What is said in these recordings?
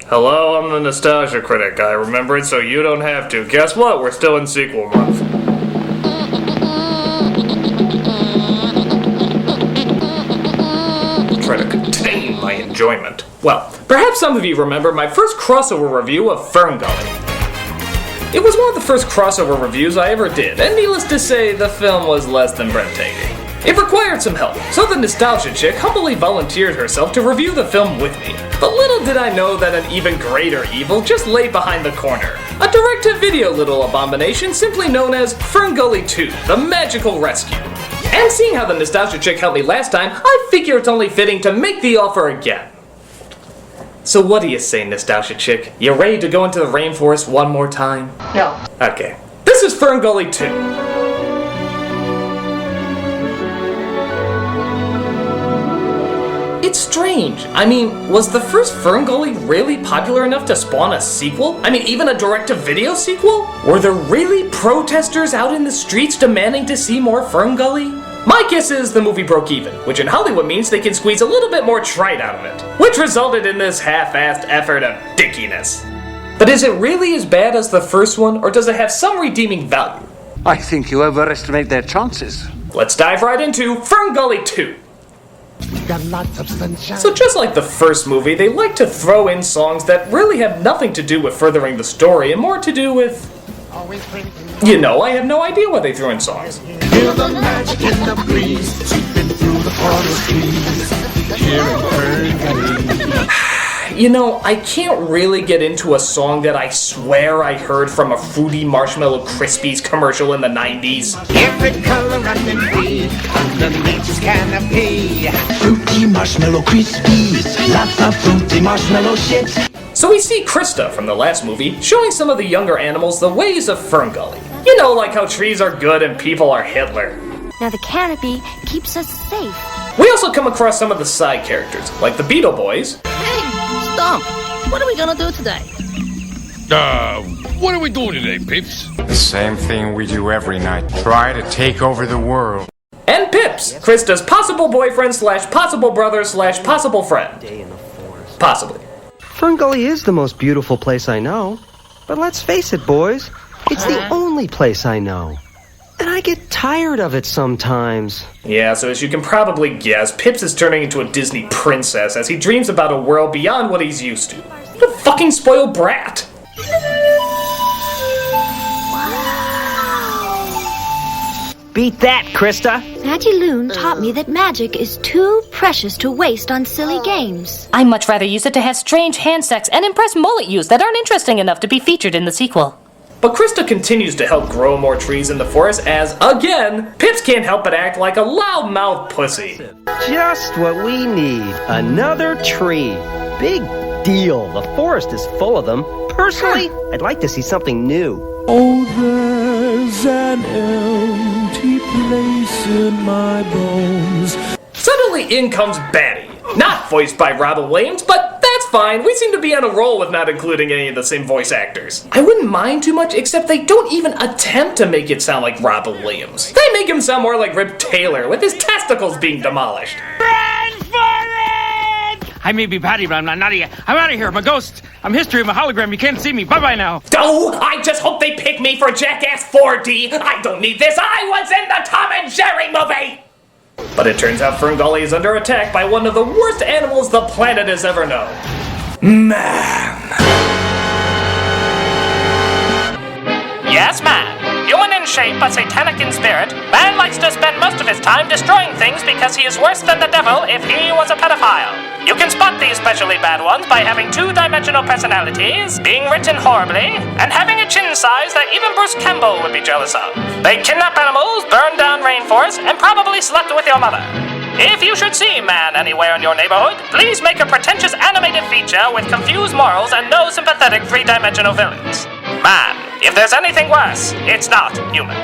Hello, I'm the Nostalgia Critic. I remember it so you don't have to. Guess what? We're still in sequel month. Try to contain my enjoyment. Well, perhaps some of you remember my first crossover review of FernGully. It was one of the first crossover reviews I ever did, and needless to say, the film was less than breathtaking. It required some help, so the Nostalgia Chick humbly volunteered herself to review the film with me. But little did I know that an even greater evil just lay behind the corner. A direct-to-video little abomination simply known as FernGully 2, The Magical Rescue. And seeing how the Nostalgia Chick helped me last time, I figure it's only fitting to make the offer again. So what do you say, Nostalgia Chick? You ready to go into the rainforest one more time? No. Okay. This is FernGully 2. It's strange. I mean, was the first FernGully really popular enough to spawn a sequel? I mean, even a direct-to-video sequel? Were there really protesters out in the streets demanding to see more FernGully? My guess is the movie broke even, which in Hollywood means they can squeeze a little bit more trite out of it, which resulted in this half-assed effort of dickiness. But is it really as bad as the first one, or does it have some redeeming value? I think you overestimate their chances. Let's dive right into FernGully 2. So just like the first movie, they like to throw in songs that really have nothing to do with furthering the story and more to do with... You know, I have no idea why they threw in songs. Feel the magic in the breeze, sweeping through the forest trees. Hearing FernGully. You know, I can't really get into a song that I swear I heard from a Fruity Marshmallow Krispies commercial in the 90s. Every color running free, under nature's canopy. Fruity Marshmallow Krispies, lots of fruity marshmallow ships. So we see Krista from the last movie showing some of the younger animals the ways of FernGully. You know, like how trees are good and people are Hitler. Now the canopy keeps us safe. We also come across some of the side characters, like the Beetle Boys. Hey, Stump, what are we gonna do today? What are we doing today, Pips? The same thing we do every night. Try to take over the world. And Pips, Krista's possible boyfriend slash possible brother slash possible friend. Possibly. FernGully is the most beautiful place I know. But let's face it, boys, it's the only place I know. And I get tired of it sometimes. Yeah, so as you can probably guess, Pips is turning into a Disney princess as he dreams about a world beyond what he's used to. What a fucking spoiled brat! Beat that, Krista! Auntie Loon taught me that magic is too precious to waste on silly games. I'd much rather use it to have strange hand sex and impress mullet use that aren't interesting enough to be featured in the sequel. But Krista continues to help grow more trees in the forest as, again, Pips can't help but act like a loudmouth pussy. Just what we need. Another tree. Big deal. The forest is full of them. Personally, I'd like to see something new. Oh, there's an empty place in my bones. Suddenly in comes Batty. Not voiced by Robin Williams, but that's fine. We seem to be on a roll with not including any of the same voice actors. I wouldn't mind too much, except they don't even attempt to make it sound like Robin Williams. They make him sound more like Rip Taylor, with his testicles being demolished. I may be Patty, but I'm not Nadia. I'm out of here. I'm a ghost. I'm history. I'm a hologram. You can't see me. Bye-bye now. Oh, I just hope they pick me for Jackass 4D. I don't need this. I was in the Tom and Jerry movie. But it turns out FernGully is under attack by one of the worst animals the planet has ever known. Man. Yes, man. Human in shape but satanic in spirit, man likes to spend most of his time destroying things because he is worse than the devil if he was a pedophile. You can spot these specially bad ones by having two-dimensional personalities, being written horribly, and having a chin size that even Bruce Campbell would be jealous of. They kidnap animals, burn down rainforests, and probably slept with your mother. If you should see man anywhere in your neighborhood, please make a pretentious animated feature with confused morals and no sympathetic three-dimensional villains. Man, if there's anything worse, it's not human.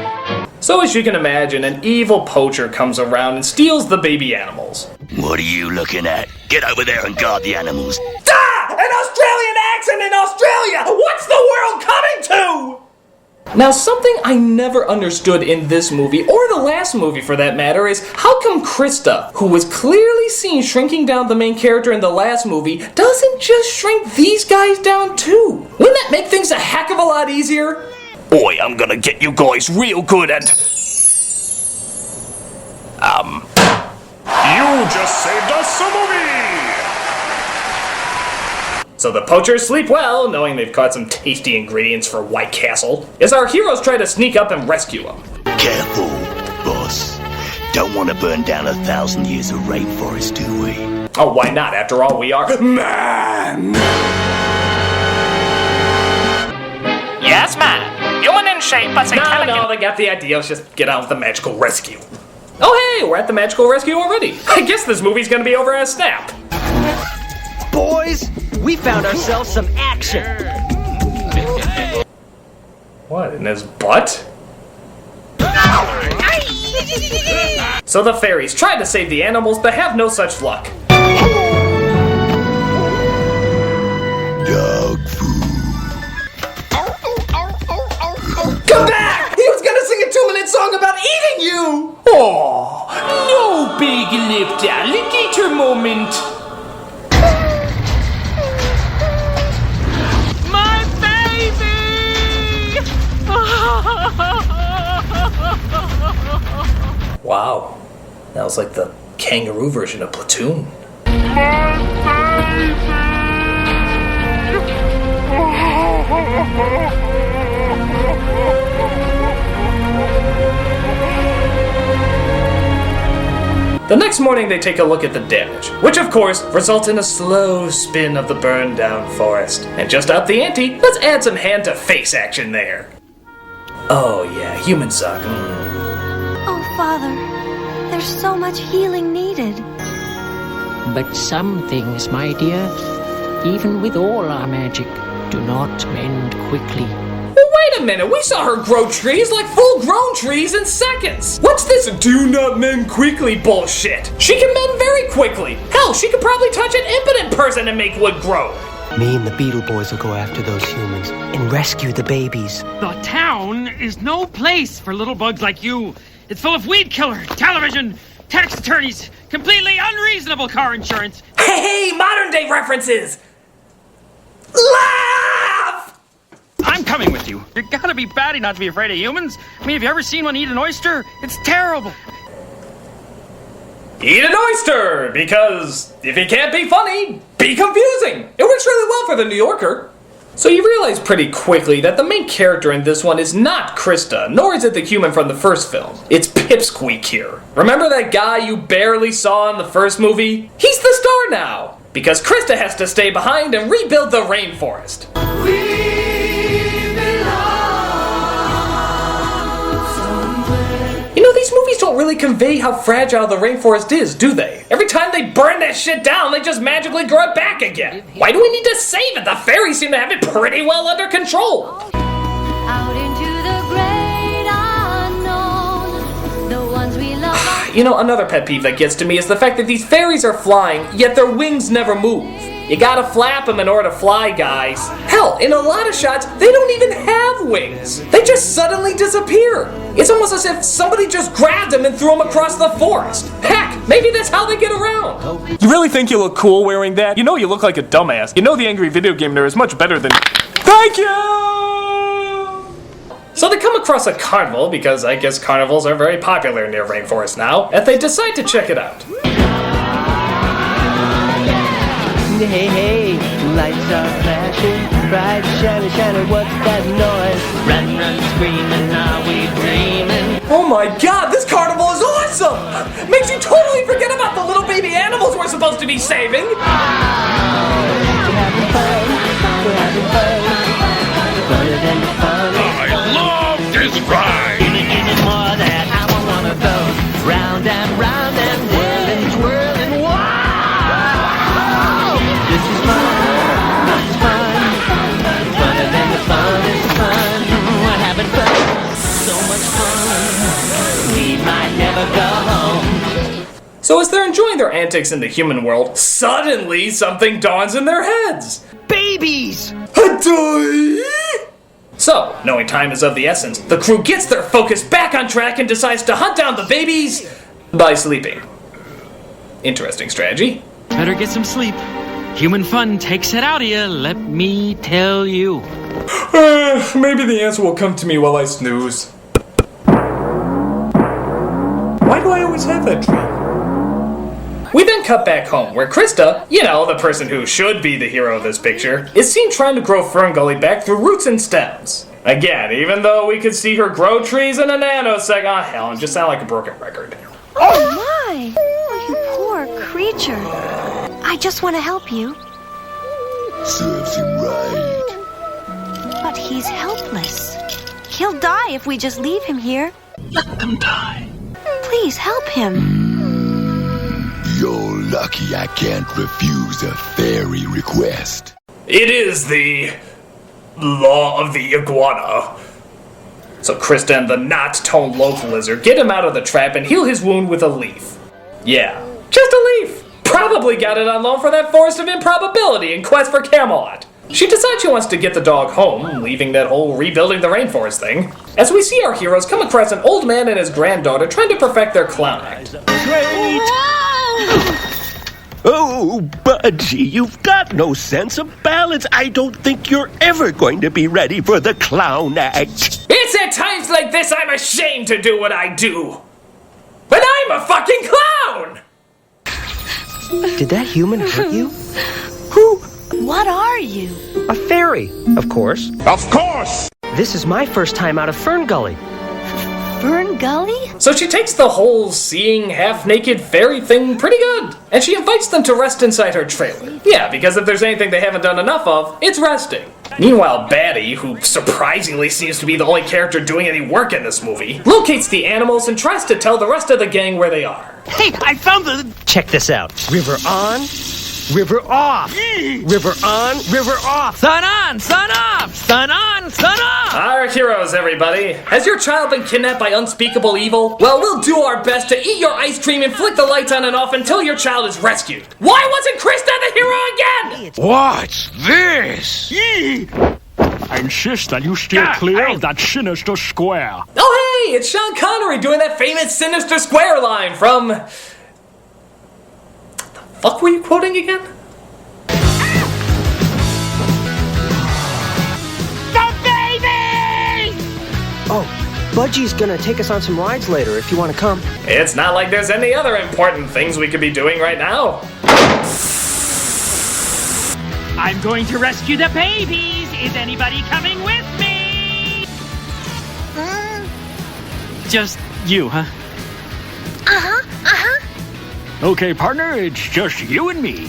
So as you can imagine, an evil poacher comes around and steals the baby animals. What are you looking at? Get over there and guard the animals. Ah! An Australian accent in Australia! What's the world coming to? Now, something I never understood in this movie, or the last movie for that matter, is how come Krista, who was clearly seen shrinking down the main character in the last movie, doesn't just shrink these guys down too? Wouldn't that make things a heck of a lot easier? Boy, I'm gonna get you guys real good at... You just saved us a movie! So the poachers sleep well, knowing they've caught some tasty ingredients for White Castle, as our heroes try to sneak up and rescue them. Careful, boss. Don't want to burn down 1,000 years of rainforest, do we? Oh, why not? After all, we are man! Yes, man. Human in shape, but satanic... No, they got the idea. Let's just get on with the magical rescue. Oh, hey, we're at the magical rescue already. I guess this movie's gonna be over in a snap. Boys, we found ourselves some action. What, in his butt? So the fairies try to save the animals, but have no such luck. Dog food. Come back! He was gonna sing a 2-minute song about eating you! Oh, no big-lipped alligator moment. My baby! Wow, that was like the kangaroo version of Platoon. The next morning they take a look at the damage, which of course results in a slow spin of the burned down forest. And just up the ante, let's add some hand to face action there. Oh yeah, human suck. Oh, Father, there's so much healing needed. But some things, my dear, even with all our magic, do not mend quickly. Wait a minute, we saw her grow trees like full-grown trees in seconds! What's this do not mend quickly bullshit? She can mend very quickly! Hell, she could probably touch an impotent person and make wood grow! Me and the Beetle Boys will go after those humans and rescue the babies. The town is no place for little bugs like you. It's full of weed killer, television, tax attorneys, completely unreasonable car insurance. Hey, modern-day references! Laugh! I'm coming with you. You gotta be batty not to be afraid of humans. I mean, have you ever seen one eat an oyster? It's terrible. Eat an oyster! Because if it can't be funny, be confusing! It works really well for the New Yorker. So you realize pretty quickly that the main character in this one is not Krista, nor is it the human from the first film. It's Pipsqueak here. Remember that guy you barely saw in the first movie? He's the star now! Because Krista has to stay behind and rebuild the rainforest. You know, these movies don't really convey how fragile the rainforest is, do they? Every time they burn that shit down, they just magically grow it back again. Why do we need to save it? The fairies seem to have it pretty well under control. Out into the great unknown, the ones we love. You know, another pet peeve that gets to me is the fact that these fairies are flying, yet their wings never move. You gotta flap them in order to fly, guys. Hell, in a lot of shots, they don't even have wings. They just suddenly disappear. It's almost as if somebody just grabbed them and threw them across the forest. Heck, maybe that's how they get around. You really think you look cool wearing that? You know you look like a dumbass. You know the angry video game nerd is much better than... Thank you! So they come across a carnival, because I guess carnivals are very popular near rainforest now, and they decide to check it out. Hey, hey, lights are flashing, bright, shiny, shiny, what's that noise? Run, run, screaming, are we dreaming? Oh my god, this carnival is awesome! Makes you totally forget about the little baby animals we're supposed to be saving! We're having fun, we're having fun, funner than fun. I love this ride! Give me more of that, I want one of those. Round and whirling, twirling, wow! This is fun, funner than the fun is fun. We're having fun, so much fun, we might never go home. So as they're enjoying their antics in the human world, suddenly something dawns in their heads. Babies! A toy! So, knowing time is of the essence, the crew gets their focus back on track and decides to hunt down the babies by sleeping. Interesting strategy. Better get some sleep. Human fun takes it out of you, let me tell you. Maybe the answer will come to me while I snooze. Why do I always have that dream? We then cut back home, where Krista, you know, the person who should be the hero of this picture, is seen trying to grow FernGully back through roots and stems. Again, even though we could see her grow trees in a nanosecond, oh hell, it just sound like a broken record. Oh my! Oh, you poor creature. I just want to help you. Serves him right. But he's helpless. He'll die if we just leave him here. Let them die. Please help him. You're lucky I can't refuse a fairy request. It is the law of the iguana. So Krista and the not-toned loaf lizard get him out of the trap and heal his wound with a leaf. Yeah, just a leaf. Probably got it on loan for that forest of improbability in Quest for Camelot. She decides she wants to get the dog home, leaving that whole rebuilding the rainforest thing. As we see our heroes come across an old man and his granddaughter trying to perfect their clown act. Great! Oh, Budgie, you've got no sense of balance. I don't think you're ever going to be ready for the clown act. It's at times like this I'm ashamed to do what I do. But I'm a fucking clown! Did that human hurt you? Who? What are you? A fairy, of course. Of course! This is my first time out of FernGully. FernGully? So she takes the whole seeing half-naked fairy thing pretty good, and she invites them to rest inside her trailer. Yeah, because if there's anything they haven't done enough of, it's resting. Meanwhile, Batty, who surprisingly seems to be the only character doing any work in this movie, locates the animals and tries to tell the rest of the gang where they are. Hey, I found the... Check this out. River on, river off. River on, river off. Sun on, sun off! Sun on, sun off! Our heroes, everybody. Has your child been kidnapped by unspeakable evil? Well, we'll do our best to eat your ice cream and flick the lights on and off until your child is rescued. Why wasn't Krista the hero again? What's this? I insist that you steer clear of that sinister square. Oh, hey, it's Sean Connery doing that famous Sinister Square line from... The fuck were you quoting again? Oh, Budgie's gonna take us on some rides later if you want to come. It's not like there's any other important things we could be doing right now. I'm going to rescue the babies! Is anybody coming with me? Just you, huh? Okay, partner, it's just you and me.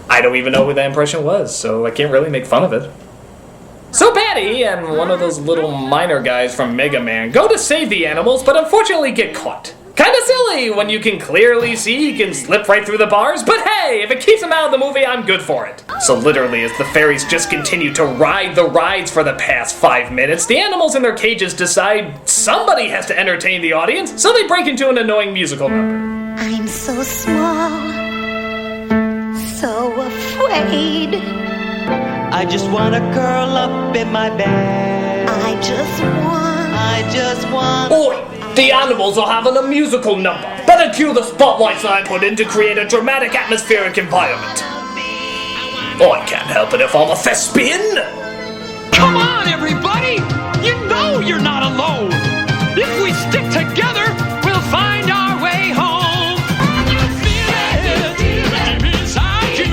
I don't even know who that impression was, so I can't really make fun of it. So Patty and one of those little miner guys from Mega Man go to save the animals, but unfortunately get caught. Kinda silly when you can clearly see he can slip right through the bars, but hey, if it keeps him out of the movie, I'm good for it. So literally, as the fairies just continue to ride the rides for the past 5 minutes, the animals in their cages decide somebody has to entertain the audience, so they break into an annoying musical number. I'm so small, so afraid. I just wanna curl up in my bed. I just want. Oi! The animals are having a musical number. Better cue the spotlights I put in to create a dramatic atmospheric environment. Oh, I can't help it if I'm a thespian. Come on, everybody! You know you're not alone! If we stick together, we'll find our way home! You feel it deep inside you!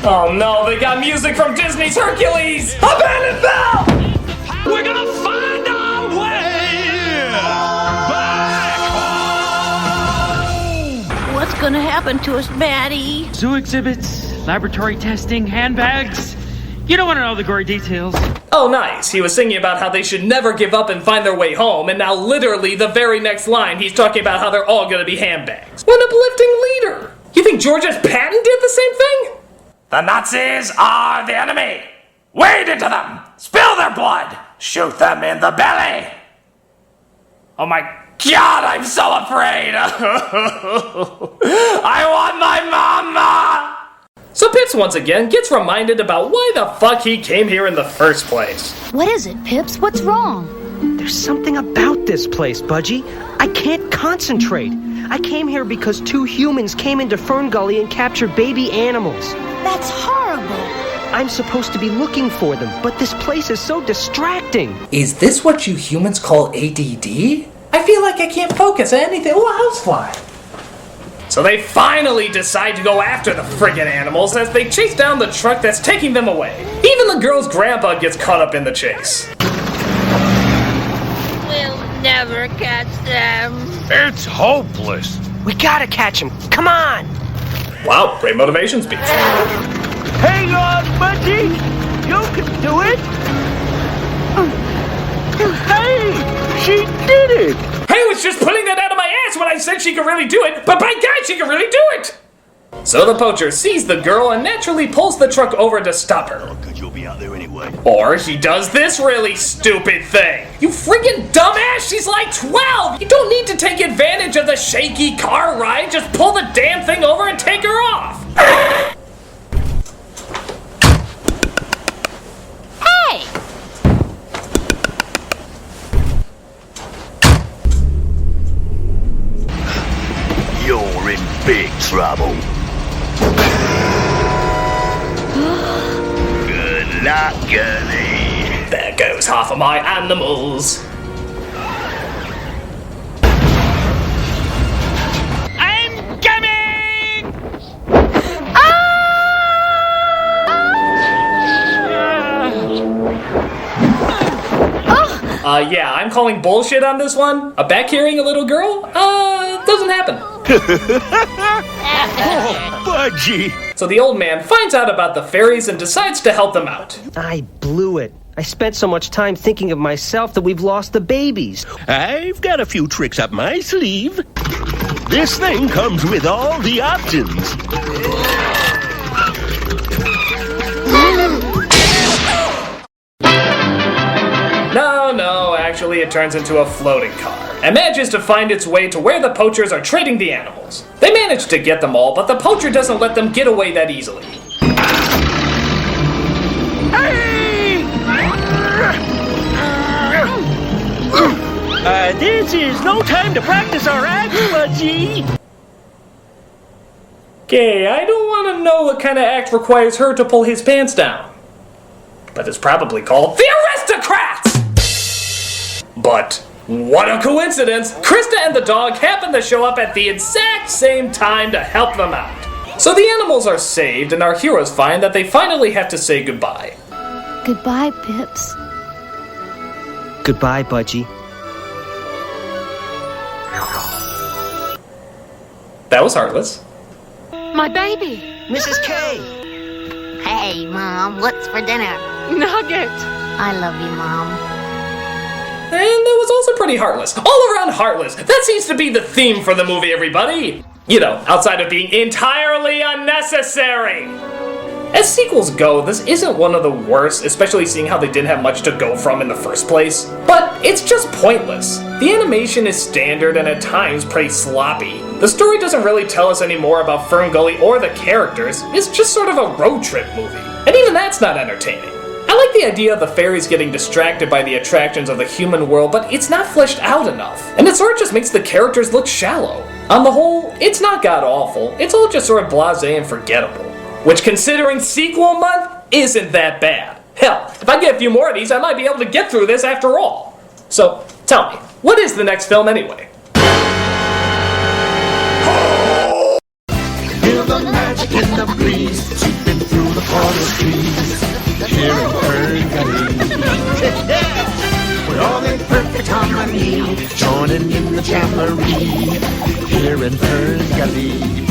Oh no, they got music from Disney's Hercules! Abandon Bell! We're gonna find our way back home! What's gonna happen to us, Batty? Zoo exhibits, laboratory testing, handbags. You don't want to know the gory details. Oh, nice. He was singing about how they should never give up and find their way home, and now literally the very next line he's talking about how they're all gonna be handbags. What an uplifting leader! You think George S. Patton did the same thing? The Nazis are the enemy! Wade into them! Spill their blood! Shoot them in the belly! Oh my god, I'm so afraid! I want my mama! So Pips once again gets reminded about why the fuck he came here in the first place. What is it, Pips? What's wrong? There's something about this place, Budgie. I can't concentrate. I came here because 2 humans came into FernGully and captured baby animals. That's horrible. I'm supposed to be looking for them, but this place is so distracting. Is this what you humans call ADD? I feel like I can't focus on anything. Oh, a housefly. So they finally decide to go after the friggin' animals as they chase down the truck that's taking them away. Even the girl's grandpa gets caught up in the chase. We'll never catch them. It's hopeless. We gotta catch them. Come on. Wow, great motivation speech. Hang on, Budgie! You can do it! Hey! She did it! I was just putting that out of my ass when I said she could really do it, but by God, she could really do it! So the poacher sees the girl and naturally pulls the truck over to stop her. Because you'll be out there anyway. Or he does this really stupid thing. You friggin' dumbass, she's like 12! You don't need to take advantage of the shaky car ride, just pull the damn thing over and take her off! Hey! You're in big trouble. Good luck, Gully. There goes half of my animals. I'm coming! Yeah, I'm calling bullshit on this one. A back carrying a little girl? Doesn't happen. Oh, Budgie! So the old man finds out about the fairies and decides to help them out. I blew it. I spent so much time thinking of myself that we've lost the babies. I've got a few tricks up my sleeve. This thing comes with all the options. No, actually it turns into a floating car and manages to find its way to where the poachers are trading the animals. They manage to get them all, but the poacher doesn't let them get away that easily. This is no time to practice our act, Budgie. Okay, I don't want to know what kind of act requires her to pull his pants down. But it's probably called the Aristocrats! But what a coincidence! Krista and the dog happen to show up at the exact same time to help them out. So the animals are saved and our heroes find that they finally have to say goodbye. Goodbye, Pips. Goodbye, Budgie. That was heartless. My baby. Mrs. K! Hey, Mom, what's for dinner? Nugget. I love you, Mom. And that was also pretty heartless. All around heartless. That seems to be the theme for the movie, everybody. You know, outside of being entirely unnecessary. As sequels go, this isn't one of the worst, especially seeing how they didn't have much to go from in the first place. But it's just pointless. The animation is standard and at times pretty sloppy. The story doesn't really tell us any more about FernGully or the characters. It's just sort of a road trip movie. And even that's not entertaining. I like the idea of the fairies getting distracted by the attractions of the human world, but it's not fleshed out enough. And it sort of just makes the characters look shallow. On the whole, it's not god-awful. It's all just sort of blasé and forgettable. Which, considering sequel month, isn't that bad. Hell, if I get a few more of these, I might be able to get through this after all. So, tell me, what is the next film anyway? Feel the magic in the breeze, sweeping through the forest trees. Here in FernGully, we're all in perfect harmony, joining in the jamboree. Here in FernGully.